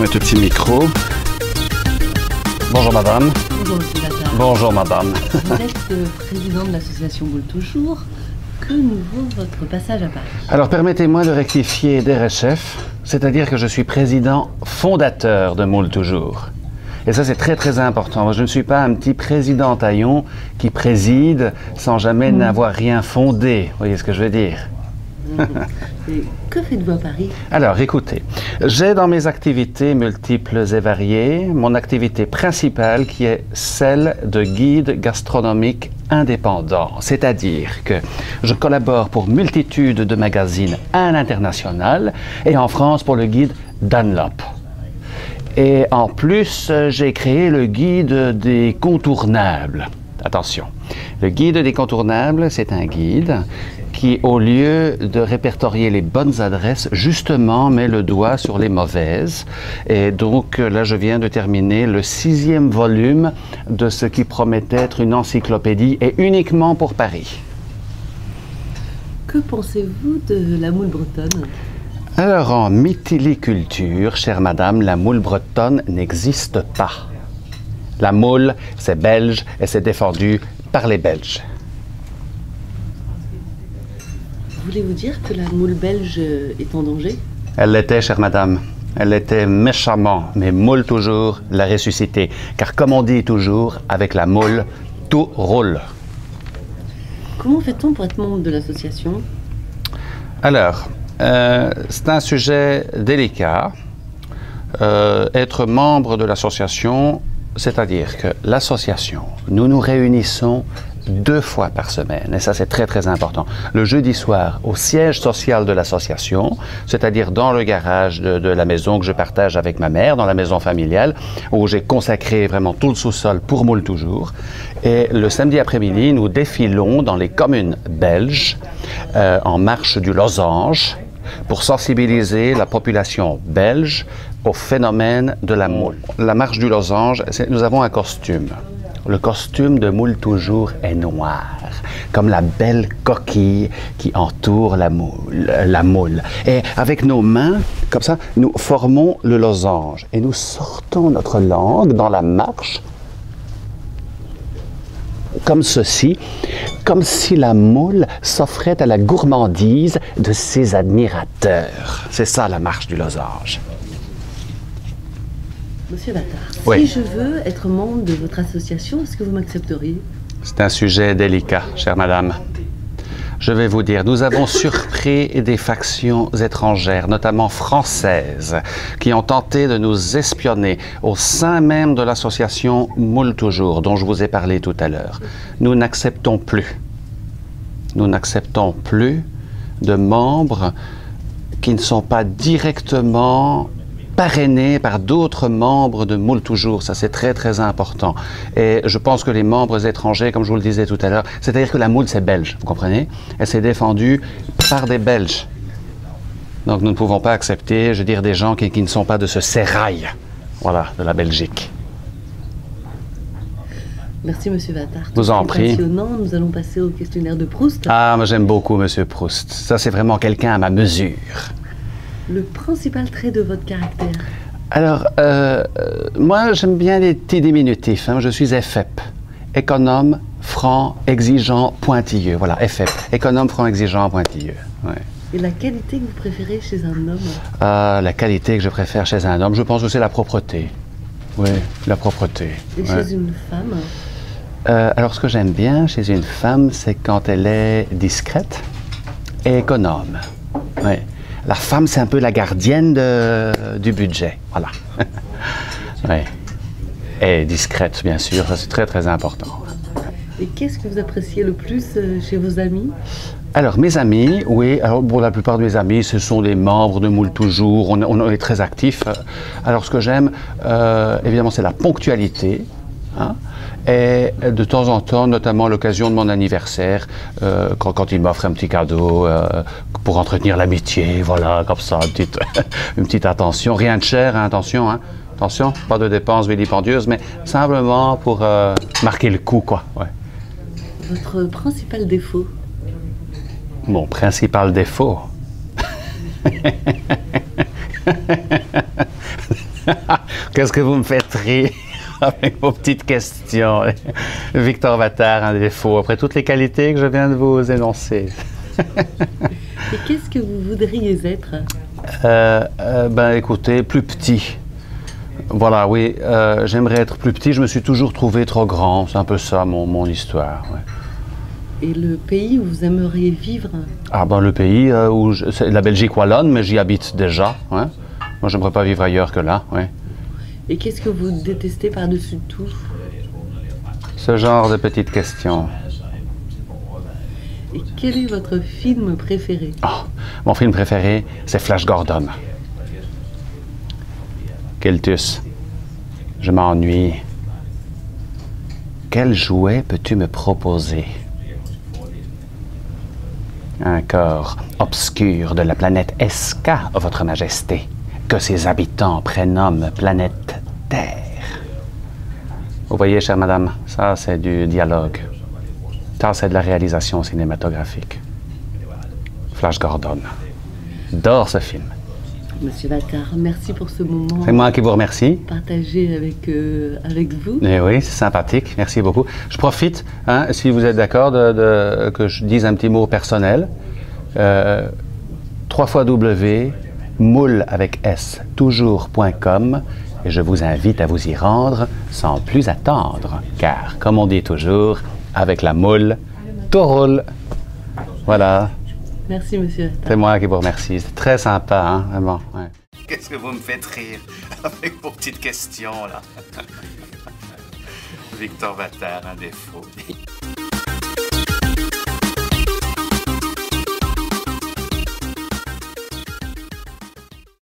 mettre le petit micro. Bonjour madame. Bonjour monsieur Vattard. Bonjour madame. Vous êtes président de l'association Moule Toujours. Que nous vaut votre passage à Paris? Alors permettez-moi de rectifier DRHF, c'est-à-dire que je suis président fondateur de Moule Toujours. Et ça c'est très très important. Moi, je ne suis pas un petit président taillon qui préside sans jamais n'avoir rien fondé. Vous voyez ce que je veux dire? Et que faites-vous à Paris? Alors, écoutez, j'ai dans mes activités multiples et variées mon activité principale qui est celle de guide gastronomique indépendant, c'est-à-dire que je collabore pour multitude de magazines à l'international et en France pour le guide Dunlop. Et en plus, j'ai créé le guide des contournables. Attention, le guide des contournables, c'est un guide qui, au lieu de répertorier les bonnes adresses, justement met le doigt sur les mauvaises. Et donc là, je viens de terminer le 6e volume de ce qui promet être une encyclopédie, et uniquement pour Paris. Que pensez-vous de la moule bretonne? Alors, en mythiliculture, chère madame, la moule bretonne n'existe pas. La moule, c'est belge et c'est défendu par les Belges. Voulez-vous dire que la moule belge est en danger? Elle l'était, chère madame. Elle l'était méchamment, mais Moule Toujours l'a ressuscitée. Car comme on dit toujours, avec la moule, tout roule. Comment fait-on pour être membre de l'association? Alors, c'est un sujet délicat. Être membre de l'association, c'est-à-dire que l'association, nous nous réunissons 2 fois par semaine, et ça c'est très très important. Le jeudi soir au siège social de l'association, c'est-à-dire dans le garage de la maison que je partage avec ma mère, dans la maison familiale, où j'ai consacré vraiment tout le sous-sol pour Moule Toujours. Et le samedi après-midi, nous défilons dans les communes belges en marche du losange pour sensibiliser la population belge au phénomène de la moule. La marche du losange, nous avons un costume. Le costume de Moule Toujours est noir, comme la belle coquille qui entoure la moule. Et avec nos mains, comme ça, nous formons le losange. Et nous sortons notre langue dans la marche, comme ceci, comme si la moule s'offrait à la gourmandise de ses admirateurs. C'est ça la marche du losange. Monsieur Vattard, Oui. si je veux être membre de votre association, est-ce que vous m'accepteriez? C'est un sujet délicat, chère madame. Je vais vous dire, nous avons surpris des factions étrangères, notamment françaises, qui ont tenté de nous espionner au sein même de l'association Moule Toujours, dont je vous ai parlé tout à l'heure. Nous n'acceptons plus. Nous n'acceptons plus de membres qui ne sont pas directement parrainés par d'autres membres de Moule Toujours. Ça, c'est très, très important. Et je pense que les membres étrangers, comme je vous le disais tout à l'heure, c'est-à-dire que la moule, c'est belge, vous comprenez? Elle s'est défendue par des Belges. Donc, nous ne pouvons pas accepter, je veux dire, des gens qui ne sont pas de ce sérail, voilà, de la Belgique. Merci monsieur Vattard. Vous en C'est prie. passionnant. Nous allons passer au questionnaire de Proust. Ah, moi, j'aime beaucoup monsieur Proust. Ça, c'est vraiment quelqu'un à ma mesure. Le principal trait de votre caractère? Alors, moi, j'aime bien les petits diminutifs. Hein. Je suis FEP. Économe, franc, exigeant, pointilleux. Voilà, FEP. Économe, franc, exigeant, pointilleux. Ouais. Et la qualité que vous préférez chez un homme? La qualité que je préfère chez un homme, je pense que c'est la propreté. Oui, la propreté. Et Ouais. chez une femme? Alors, ce que j'aime bien chez une femme, c'est quand elle est discrète et économe. Oui. La femme, c'est un peu la gardienne du budget. Voilà. Oui. Et discrète, bien sûr, ça c'est très très important. Et qu'est-ce que vous appréciez le plus chez vos amis? Alors, mes amis, oui, alors pour la plupart de mes amis, ce sont des membres de Moule Toujours, on est très actifs. Alors, ce que j'aime, évidemment, c'est la ponctualité. Hein, et de temps en temps, notamment à l'occasion de mon anniversaire, quand il m'offre un petit cadeau pour entretenir l'amitié, voilà, comme ça, une petite attention. Rien de cher, hein, attention, hein. Attention, pas de dépenses vilipendieuses, mais simplement pour marquer le coup, quoi. Ouais. Votre principal défaut? Mon principal défaut. Qu'est-ce que vous me faites rire avec vos petites questions? Victor Vattart, un défaut, après toutes les qualités que je viens de vous énoncer. Et qu'est-ce que vous voudriez être? Ben écoutez, plus petit. Voilà, oui, j'aimerais être plus petit. Je me suis toujours trouvé trop grand. C'est un peu ça mon histoire. Ouais. Et le pays où vous aimeriez vivre? Ah ben le pays c'est la Belgique wallonne, mais j'y habite déjà. Ouais. Moi, j'aimerais pas vivre ailleurs que là. Ouais. Et qu'est-ce que vous détestez par-dessus tout? Ce genre de petites questions. Et quel est votre film préféré? Oh, mon film préféré, c'est Flash Gordon. Keltus, je m'ennuie. Quel jouet peux-tu me proposer? Un corps obscur de la planète Esca, Votre Majesté, que ses habitants prénomment planète Terre. Vous voyez, chère madame, ça c'est du dialogue. Ça c'est de la réalisation cinématographique. Flash Gordon. J'adore ce film. Monsieur Vattart, merci pour ce moment. C'est moi qui vous remercie. Partagé avec vous. Eh oui, c'est sympathique. Merci beaucoup. Je profite, hein, si vous êtes d'accord, que je dise un petit mot personnel. 3xW, moule avec S, toujours.com. Et je vous invite à vous y rendre sans plus attendre. Car, comme on dit toujours, avec la moule, tout roule. Voilà. Merci, monsieur Vattart. C'est moi qui vous remercie. C'est très sympa, hein, vraiment. Ouais. Qu'est-ce que vous me faites rire avec vos petites questions, là? Victor Vattart, un défaut.